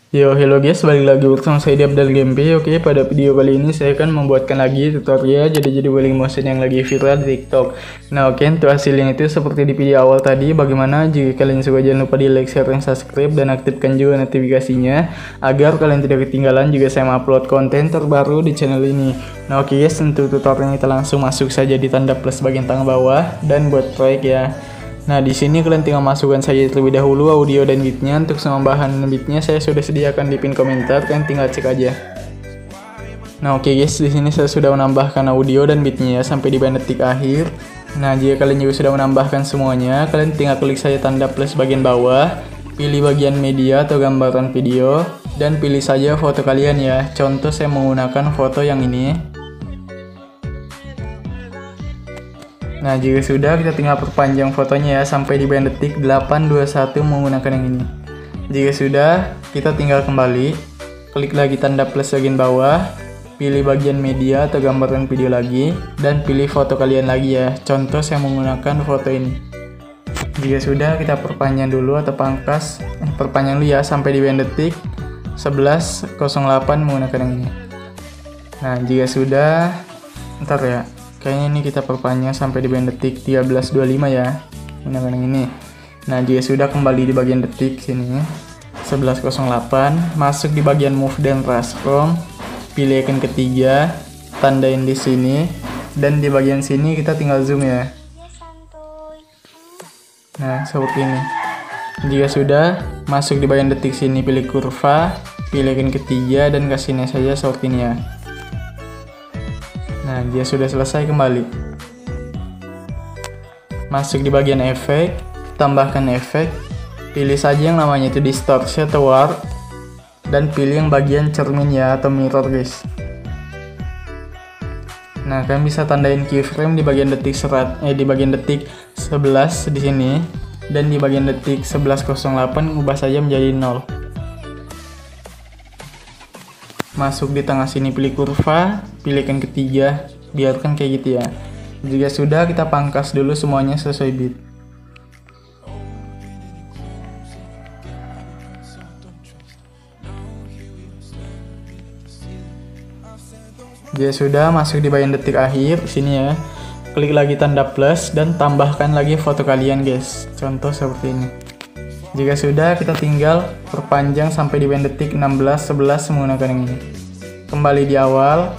Yo, hello guys, balik lagi bersama saya di Abdal Gameplay. Oke, pada video kali ini saya akan membuatkan lagi tutorial jadi wheeling motion yang lagi viral di TikTok. Nah, oke, untuk hasilnya itu seperti di video awal tadi. Bagaimana jika kalian suka, jangan lupa di like, share, dan subscribe, dan aktifkan juga notifikasinya agar kalian tidak ketinggalan juga saya upload konten terbaru di channel ini. Nah, oke guys, untuk tutorialnya kita langsung masuk saja di tanda plus bagian tengah bawah dan buat proyek ya. Nah, di sini kalian tinggal masukkan saja terlebih dahulu audio dan beatnya. Untuk semua bahan beatnya saya sudah sediakan di pin komentar, kalian tinggal cek aja. Nah, oke guys, di sini saya sudah menambahkan audio dan beatnya ya, sampai di detik akhir. Nah, jika kalian juga sudah menambahkan semuanya, kalian tinggal klik saja tanda plus bagian bawah, pilih bagian media atau gambaran video, dan pilih saja foto kalian ya. Contoh saya menggunakan foto yang ini. Nah, jika sudah, kita tinggal perpanjang fotonya ya sampai di detik 821 menggunakan yang ini. Jika sudah, kita tinggal kembali, klik lagi tanda plus bagian bawah, pilih bagian media atau gambaran video lagi, dan pilih foto kalian lagi ya. Contoh saya menggunakan foto ini. Jika sudah, kita perpanjang dulu atau perpanjang dulu ya sampai di detik 11.08 menggunakan yang ini. Nah, jika sudah, ntar ya. Kayaknya ini kita perpanjang sampai di bagian detik 13.25 ya, menggunakan yang ini. Nah, jika sudah, kembali di bagian detik sini 11.08, masuk di bagian move dan transform, pilih icon ketiga, tandain di sini, dan di bagian sini kita tinggal zoom ya. Nah, seperti ini. Jika sudah, masuk di bagian detik sini, pilih kurva, pilih icon ketiga, dan kasihnya saja seperti ini ya. Nah, dia sudah selesai, kembali. Masuk di bagian efek, tambahkan efek, pilih saja yang namanya itu distortion atau warp, dan pilih yang bagian cermin ya atau mirror guys. Nah, kalian bisa tandain keyframe di bagian detik di bagian detik 11 di sini, dan di bagian detik 11.08 ubah saja menjadi 0. Masuk di tengah sini, pilih kurva, pilih icon ketiga, biarkan kayak gitu ya. Jika sudah, kita pangkas dulu semuanya sesuai beat. Jika sudah, masuk di bagian detik akhir sini ya, klik lagi tanda plus dan tambahkan lagi foto kalian guys. Contoh seperti ini. Jika sudah, kita tinggal perpanjang sampai di bagian detik 16.11 menggunakan yang ini. Kembali di awal,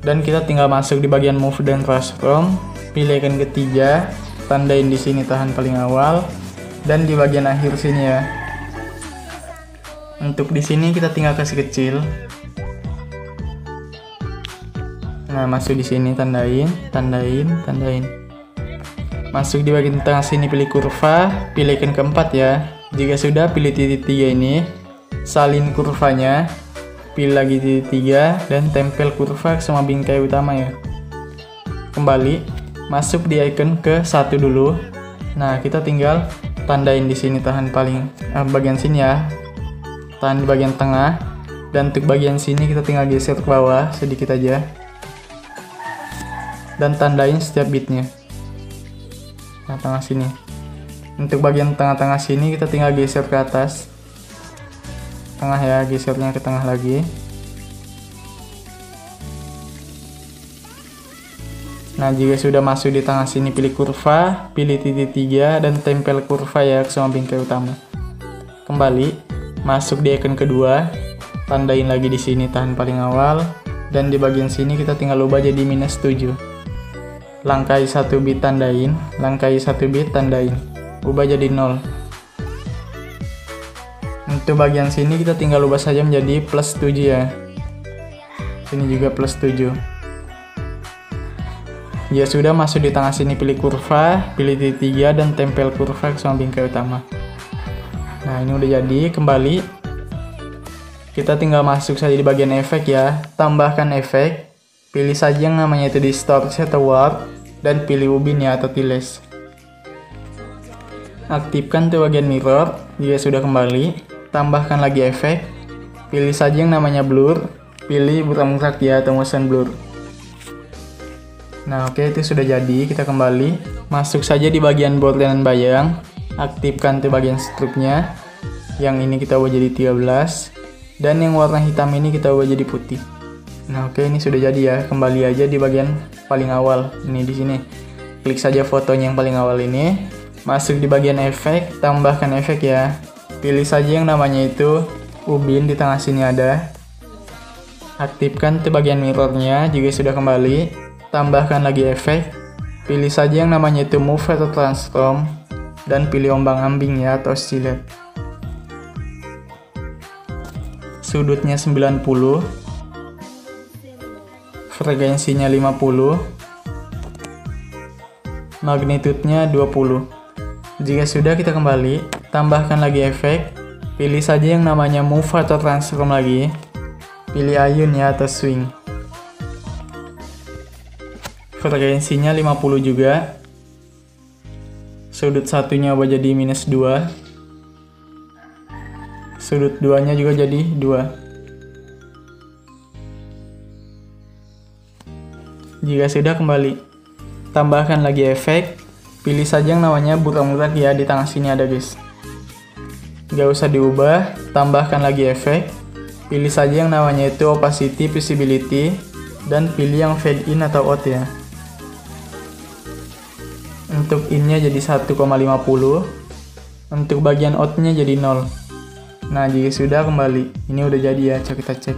dan kita tinggal masuk di bagian move dan transform, pilih icon ketiga, tandain di sini tahan paling awal, dan di bagian akhir sini ya. Untuk di sini kita tinggal kasih kecil. Nah, masuk di sini, tandain. Masuk di bagian tengah sini, pilih kurva, pilih icon keempat ya. Jika sudah, pilih titik 3 ini, salin kurvanya, pilih lagi titik 3, dan tempel kurva ke semua bingkai utama ya. Kembali, masuk di icon ke 1 dulu. Nah, kita tinggal tandain di sini tahan paling bagian sini ya, tahan di bagian tengah, dan untuk bagian sini kita tinggal geser ke bawah sedikit aja, dan tandain setiap bitnya. Nah, tengah sini. Untuk bagian tengah-tengah sini kita tinggal geser ke atas. Tengah ya, gesernya ke tengah lagi. Nah, jika sudah masuk di tengah sini, pilih kurva, pilih titik 3, dan tempel kurva ya ke semua bingkai utama. Kembali, masuk di icon kedua, tandain lagi di sini tahan paling awal, dan di bagian sini kita tinggal ubah jadi -7. Langkai 1 bit tandain, ubah jadi 0. Untuk bagian sini kita tinggal ubah saja menjadi +7 ya. Sini juga +7. Ya sudah, masuk di tengah sini, pilih kurva, pilih titik 3, dan tempel kurva ke semua bingkai utama. Nah, ini udah jadi. Kembali, kita tinggal masuk saja di bagian efek ya, tambahkan efek. Pilih saja yang namanya itu distortion atau warp, dan pilih ubin ya atau tiles. Aktifkan tuh bagian mirror. Jika sudah, kembali, tambahkan lagi efek. Pilih saja yang namanya blur, pilih burak-burak ya atau motion blur. Nah, oke, itu sudah jadi. Kita kembali, masuk saja di bagian border dan bayang, aktifkan tuh bagian struknya. Yang ini kita ubah jadi 13. Dan yang warna hitam ini kita ubah jadi putih. Nah, oke, ini sudah jadi ya. Kembali aja di bagian paling awal. Ini di sini. Klik saja fotonya yang paling awal ini. Masuk di bagian efek, tambahkan efek ya. Pilih saja yang namanya itu ubin, di tengah sini ada. Aktifkan tuh bagian mirrornya jika sudah kembali. Tambahkan lagi efek. Pilih saja yang namanya itu move atau transform. Dan pilih ombang-ambing ya atau oscillate. Sudutnya 90, frekuensinya 50, magnitudenya 20. Jika sudah, kita kembali, tambahkan lagi efek, pilih saja yang namanya move atau transform lagi, pilih ayun ya atau swing. Frekuensinya 50 juga, sudut satunya ubah jadi -2, sudut 2-nya juga jadi 2. Jika sudah, kembali. Tambahkan lagi efek. Pilih saja yang namanya burak-burak ya, di tengah sini ada guys. Gak usah diubah. Tambahkan lagi efek. Pilih saja yang namanya itu opacity, visibility. Dan pilih yang fade in atau out ya. Untuk in-nya jadi 1,50. Untuk bagian out-nya jadi 0. Nah, jika sudah, kembali. Ini udah jadi ya, kita cek.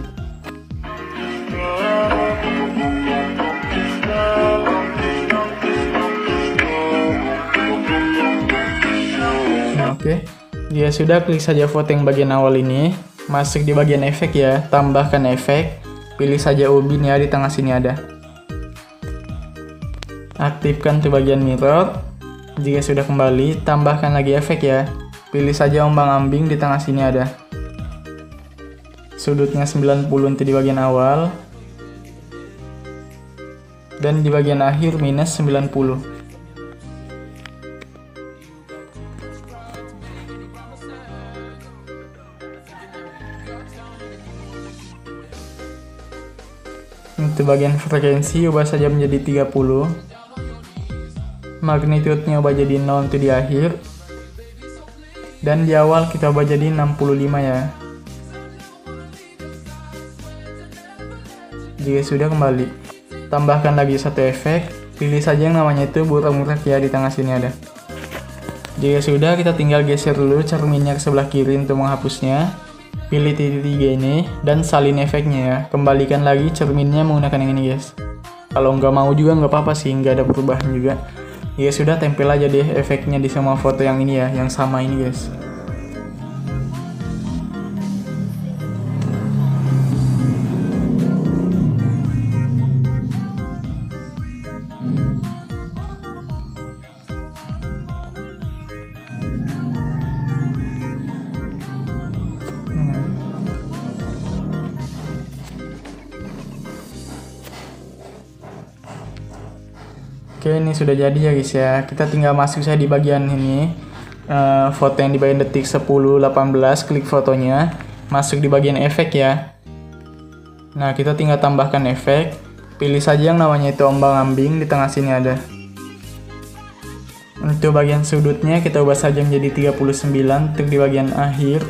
Nah, oke. Jika sudah, klik saja foto yang bagian awal ini. Masuk di bagian efek ya, tambahkan efek. Pilih saja ubin ya, di tengah sini ada. Aktifkan tuh bagian mirror. Jika sudah kembali, tambahkan lagi efek ya. Pilih saja ombang-ambing, di tengah sini ada. Sudutnya 90 untuk di bagian awal. Dan di bagian akhir -90. Untuk bagian frekuensi ubah saja menjadi 30. Magnitudenya ubah jadi 0 untuk di akhir. Dan di awal kita ubah jadi 65 ya. Jika sudah, kembali. Tambahkan lagi satu efek. Pilih saja yang namanya itu burak-burak ya, di tengah sini ada. Jika sudah, kita tinggal geser dulu cerminnya ke sebelah kiri untuk menghapusnya. Pilih titik 3 ini dan salin efeknya ya. Kembalikan lagi cerminnya menggunakan yang ini guys. Kalau nggak mau juga nggak apa-apa sih, nggak ada perubahan juga. Ya sudah, tempel aja deh efeknya di semua foto yang ini ya, yang sama ini guys. Oke, ini sudah jadi ya guys ya. Kita tinggal masuk saja di bagian ini. Foto yang di bagian detik 10, 18, klik fotonya. Masuk di bagian efek ya. Nah, kita tinggal tambahkan efek. Pilih saja yang namanya itu ombang-ambing, di tengah sini ada. Untuk bagian sudutnya kita ubah saja menjadi 39 untuk di bagian akhir.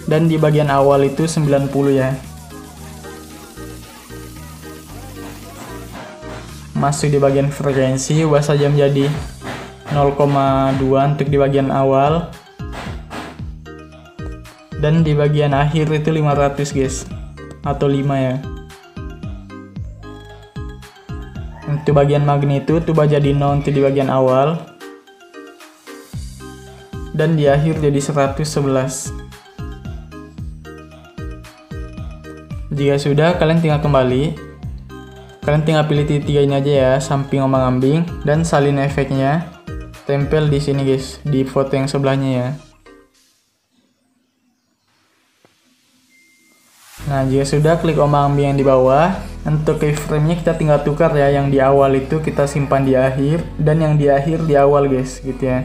Dan di bagian awal itu 90 ya. Masuk di bagian frekuensi, ubah saja menjadi 0,2 untuk di bagian awal. Dan di bagian akhir itu 500 guys, atau 5 ya. Untuk bagian magnitud, ubah jadi 0 untuk di bagian awal. Dan di akhir jadi 111. Jika sudah, kalian tinggal kembali. Kalian tinggal pilih titik 3 ini aja ya, samping ombang-ambing, dan salin efeknya. Tempel di sini guys, di foto yang sebelahnya ya. Nah, jika sudah, klik ombang-ambing yang di bawah. Untuk keyframe-nya kita tinggal tukar ya, yang di awal itu kita simpan di akhir, dan yang di akhir di awal guys, gitu ya.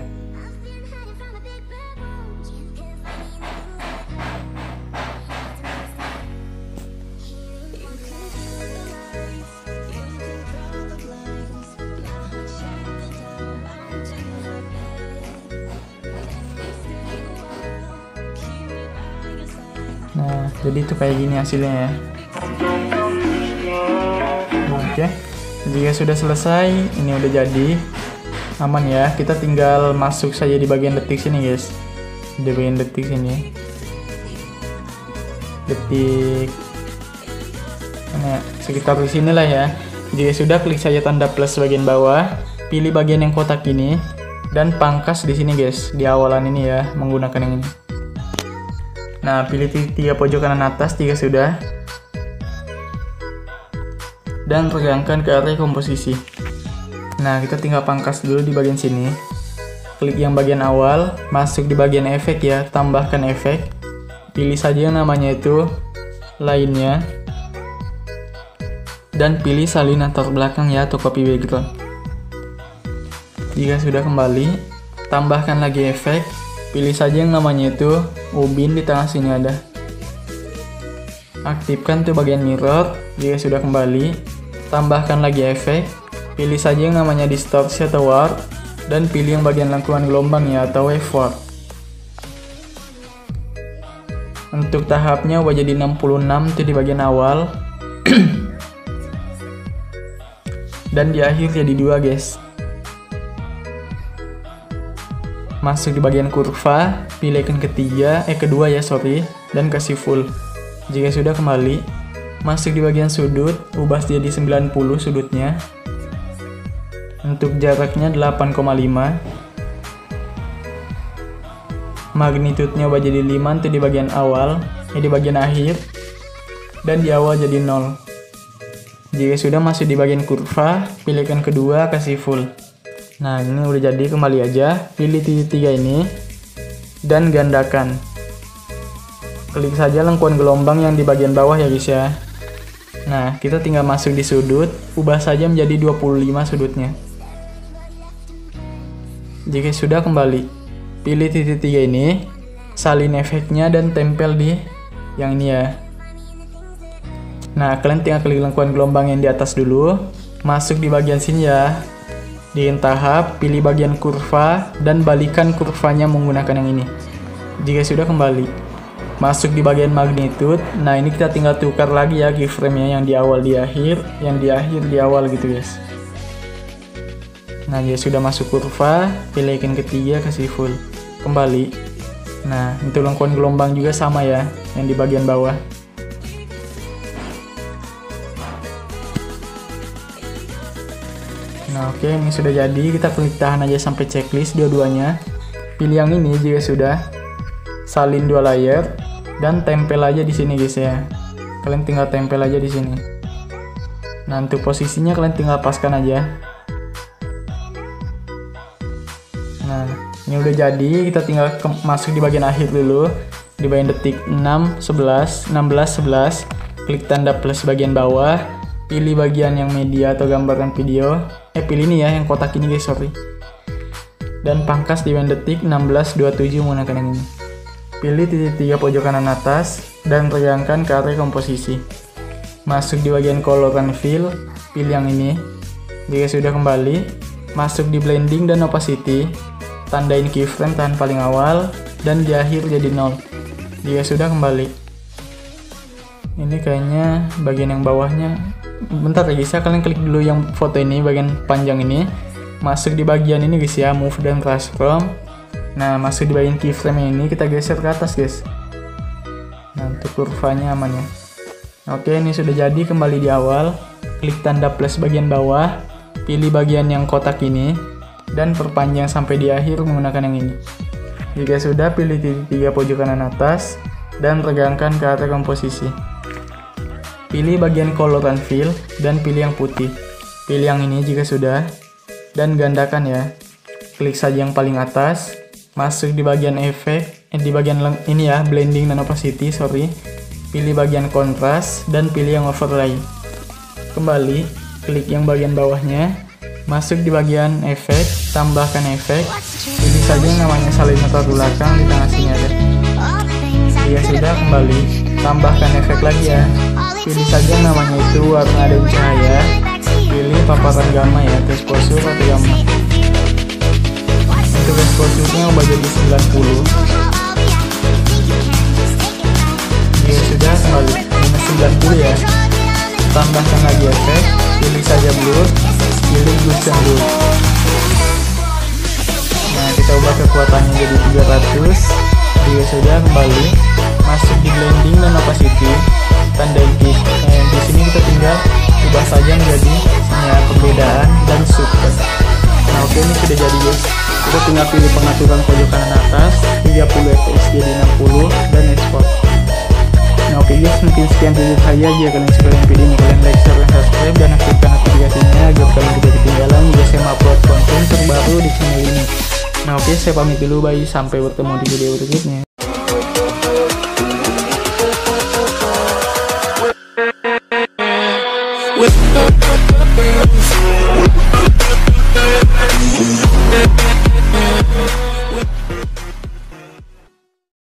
Nah, jadi itu kayak gini hasilnya ya. Oke, jika sudah selesai, ini udah jadi aman ya. Kita tinggal masuk saja di bagian detik sini guys, di bagian detik sini, detik nah, sekitar di sinilah ya. Jika sudah, klik saja tanda plus bagian bawah, pilih bagian yang kotak ini dan pangkas di sini guys, di awalan ini ya, menggunakan yang ini. Nah, pilih tiga pojok kanan atas jika sudah, dan regangkan ke arah komposisi. Nah, kita tinggal pangkas dulu di bagian sini. Klik yang bagian awal, masuk di bagian efek ya, tambahkan efek. Pilih saja yang namanya itu lainnya. Dan pilih salin latar belakang ya, atau copy background. Jika sudah kembali, tambahkan lagi efek. Pilih saja yang namanya itu ubin, di tengah sini ada. Aktifkan tuh bagian mirror. Jika sudah kembali, tambahkan lagi efek. Pilih saja yang namanya distorsi atau warp, dan pilih yang bagian lengkungan gelombang ya, atau wave warp. Untuk tahapnya ubah jadi 66 itu di bagian awal. Dan di akhir jadi 2 guys. Masuk di bagian kurva, pilih icon kedua ya, dan kasih full. Jika sudah kembali, masuk di bagian sudut, ubah jadi 90 sudutnya. Untuk jaraknya 8,5. Magnitudenya ubah jadi 5 itu di bagian awal, di bagian akhir, dan di awal jadi 0. Jika sudah masuk di bagian kurva, pilih icon kedua, kasih full. Nah, ini udah jadi, kembali aja, pilih titik 3 ini, dan gandakan. Klik saja lengkuan gelombang yang di bagian bawah ya guys ya. Nah, kita tinggal masuk di sudut, ubah saja menjadi 25 sudutnya. Jika sudah kembali, pilih titik 3 ini, salin efeknya dan tempel di yang ini ya. Nah, kalian tinggal klik lengkuan gelombang yang di atas dulu, masuk di bagian sini ya. Di tahap, pilih bagian kurva dan balikan kurvanya menggunakan yang ini. Jika sudah kembali, masuk di bagian magnitude. Nah, ini kita tinggal tukar lagi ya keyframe-nya, yang di awal di akhir, yang di akhir di awal gitu guys. Nah, jika sudah masuk kurva, pilih icon ketiga, kasih full. Kembali. Nah, untuk lengkuan gelombang juga sama ya, yang di bagian bawah. Nah, oke, ini sudah jadi. Kita klik tahan aja sampai checklist dua-duanya. Pilih yang ini jika sudah. Salin 2 layer dan tempel aja di sini guys ya. Kalian tinggal tempel aja di sini. Nah, untuk posisinya kalian tinggal paskan aja. Nah, ini udah jadi. Kita tinggal masuk di bagian akhir dulu. Di bagian detik 6, 11, 16, 11. Klik tanda plus bagian bawah. Pilih bagian yang media atau gambaran video. Pilih ini ya, yang kotak ini guys, Dan pangkas di bagian detik 16:27 menggunakan yang ini. Pilih titik 3 pojok kanan atas dan regangkan ke arah komposisi. Masuk di bagian color and fill, pilih yang ini. Jika sudah kembali, masuk di blending dan opacity, tandain keyframe tahan paling awal, dan di akhir jadi 0. Jika sudah kembali, ini kayaknya bagian yang bawahnya. Bentar ya guys ya, kalian klik dulu yang foto ini, bagian panjang ini. Masuk di bagian ini guys ya, move dan transform. Nah, masuk di bagian keyframe ini, kita geser ke atas guys. Nah, untuk kurvanya aman ya. Oke, ini sudah jadi, kembali di awal. Klik tanda plus bagian bawah, pilih bagian yang kotak ini, dan perpanjang sampai di akhir menggunakan yang ini. Jika sudah, pilih titik 3 pojok kanan atas, dan regangkan ke arah komposisi. Pilih bagian color and fill dan pilih yang putih. Pilih yang ini jika sudah, dan gandakan ya. Klik saja yang paling atas, masuk di bagian efek, di bagian ini ya, blending dan opacity, Pilih bagian kontras dan pilih yang overlay. Kembali, klik yang bagian bawahnya, masuk di bagian efek, tambahkan efek. Pilih saja yang namanya salin latar belakang, di tengah sini ada. Jika sudah, kembali, tambahkan efek lagi ya. Pilih saja yang namanya itu warna dan cahaya. Pilih paparan gamma ya, exposure atau gamma. Untuk exposure-nya ubah jadi 90. Jika tambahkan lagi efek, pilih saja blur, pilih Gaussian blur. Nah, kita ubah kekuatannya jadi 300. Jika sudah, kembali masuk di blending dan opacity, tanda di sini kita tinggal ubah saja menjadi perbedaan dan super. Nah, oke, ini sudah jadi guys. Kita tinggal pilih pengaturan pojok kanan atas, 30 fps jadi 60 dan export. Nah, oke guys, mungkin sekian video saya. Jika kalian suka dengan video ini, kalian like, share, dan subscribe, dan aktifkan notifikasinya agar kalian tidak ketinggalan jika saya upload konten terbaru di channel ini. Nah, oke, saya pamit dulu, bye, sampai bertemu di video berikutnya.